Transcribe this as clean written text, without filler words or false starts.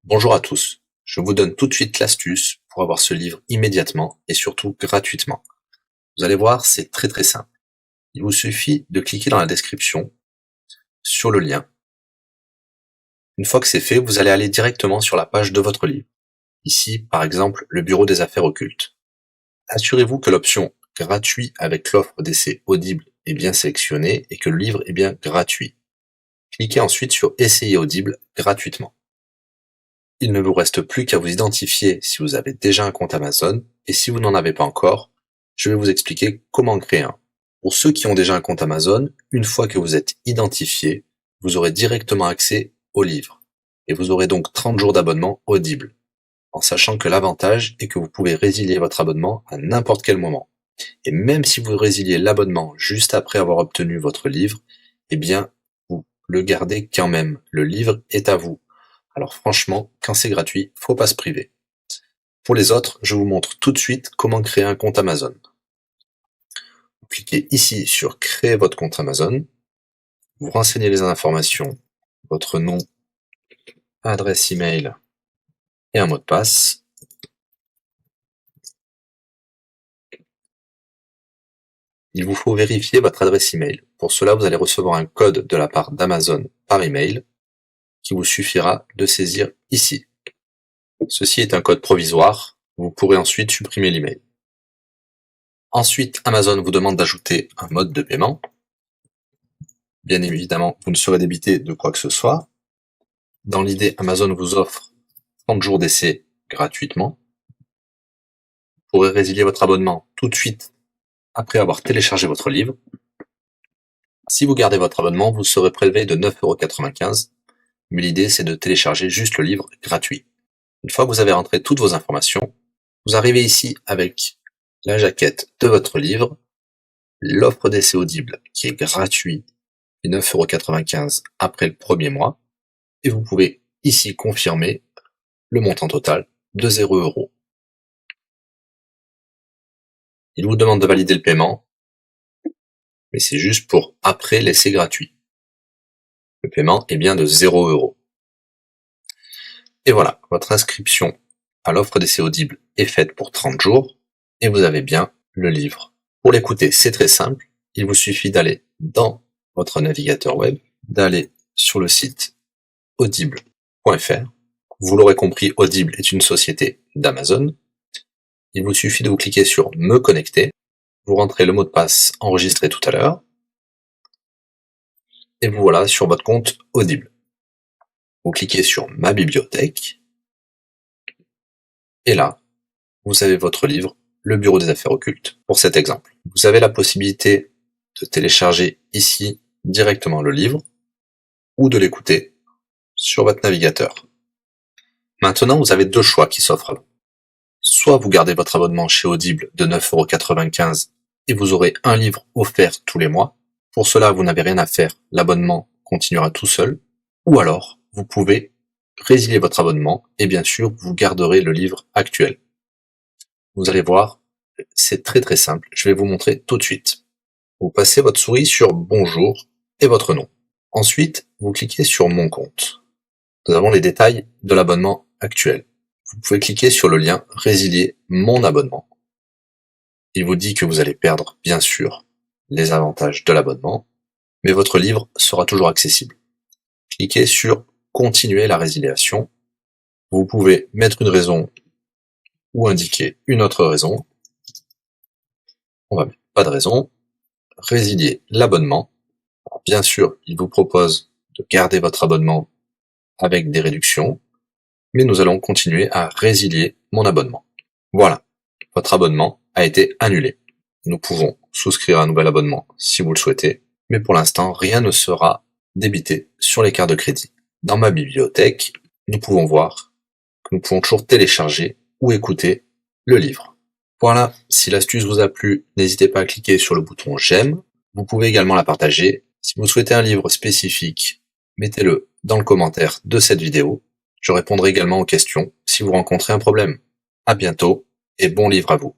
Bonjour à tous, je vous donne tout de suite l'astuce pour avoir ce livre immédiatement et surtout gratuitement. Vous allez voir, c'est très simple. Il vous suffit de cliquer dans la description sur le lien. Une fois que c'est fait, vous allez aller directement sur la page de votre livre. Ici, par exemple, le bureau des affaires occultes. Assurez-vous que l'option gratuit avec l'offre d'essai Audible est bien sélectionnée et que le livre est bien gratuit. Cliquez ensuite sur Essayer Audible gratuitement. Il ne vous reste plus qu'à vous identifier si vous avez déjà un compte Amazon, et si vous n'en avez pas encore, je vais vous expliquer comment créer un. Pour ceux qui ont déjà un compte Amazon, une fois que vous êtes identifié, vous aurez directement accès au livre, et vous aurez donc 30 jours d'abonnement Audible, en sachant que l'avantage est que vous pouvez résilier votre abonnement à n'importe quel moment. Et même si vous résiliez l'abonnement juste après avoir obtenu votre livre, eh bien, vous le gardez quand même. Le livre est à vous. Alors franchement, quand c'est gratuit, faut pas se priver. Pour les autres, je vous montre tout de suite comment créer un compte Amazon. Vous cliquez ici sur créer votre compte Amazon. Vous renseignez les informations, votre nom, adresse email et un mot de passe. Il vous faut vérifier votre adresse email. Pour cela, vous allez recevoir un code de la part d'Amazon par email qui vous suffira de saisir ici. Ceci est un code provisoire. Vous pourrez ensuite supprimer l'email. Ensuite, Amazon vous demande d'ajouter un mode de paiement. Bien évidemment, vous ne serez débité de quoi que ce soit. Dans l'idée, Amazon vous offre 30 jours d'essai gratuitement. Vous pourrez résilier votre abonnement tout de suite après avoir téléchargé votre livre. Si vous gardez votre abonnement, vous serez prélevé de 9,95 €, mais l'idée c'est de télécharger juste le livre gratuit. Une fois que vous avez rentré toutes vos informations, vous arrivez ici avec la jaquette de votre livre, l'offre d'essai Audible qui est gratuit et 9,95 € après le premier mois, et vous pouvez ici confirmer le montant total de 0 €. Il vous demande de valider le paiement, mais c'est juste pour après l'essai gratuit. Le paiement est bien de 0 €. Et voilà, votre inscription à l'offre d'essai Audible est faite pour 30 jours, et vous avez bien le livre. Pour l'écouter, c'est très simple, il vous suffit d'aller dans votre navigateur web, d'aller sur le site audible.fr. Vous l'aurez compris, Audible est une société d'Amazon. Il vous suffit de vous cliquer sur Me connecter, vous rentrez le mot de passe enregistré tout à l'heure, et vous voilà sur votre compte Audible. Vous cliquez sur Ma bibliothèque, et là, vous avez votre livre, Le Bureau des affaires occultes, pour cet exemple. Vous avez la possibilité de télécharger ici directement le livre, ou de l'écouter sur votre navigateur. Maintenant, vous avez deux choix qui s'offrent à vous. Soit vous gardez votre abonnement chez Audible de 9,95 € et vous aurez un livre offert tous les mois. Pour cela, vous n'avez rien à faire, l'abonnement continuera tout seul. Ou alors, vous pouvez résilier votre abonnement et bien sûr, vous garderez le livre actuel. Vous allez voir, c'est très simple, je vais vous montrer tout de suite. Vous passez votre souris sur Bonjour et votre nom. Ensuite, vous cliquez sur Mon compte. Nous avons les détails de l'abonnement actuel. Vous pouvez cliquer sur le lien Résilier mon abonnement. Il vous dit que vous allez perdre, bien sûr, les avantages de l'abonnement, mais votre livre sera toujours accessible. Cliquez sur Continuer la résiliation. Vous pouvez mettre une raison ou indiquer une autre raison. On va mettre pas de raison. Résilier l'abonnement. Bien sûr, il vous propose de garder votre abonnement avec des réductions, mais nous allons continuer à résilier mon abonnement. Voilà, votre abonnement a été annulé. Nous pouvons souscrire un nouvel abonnement si vous le souhaitez, mais pour l'instant, rien ne sera débité sur les cartes de crédit. Dans ma bibliothèque, nous pouvons voir que nous pouvons toujours télécharger ou écouter le livre. Voilà, si l'astuce vous a plu, n'hésitez pas à cliquer sur le bouton j'aime. Vous pouvez également la partager. Si vous souhaitez un livre spécifique, mettez-le dans le commentaire de cette vidéo. Je répondrai également aux questions si vous rencontrez un problème. À bientôt et bon livre à vous.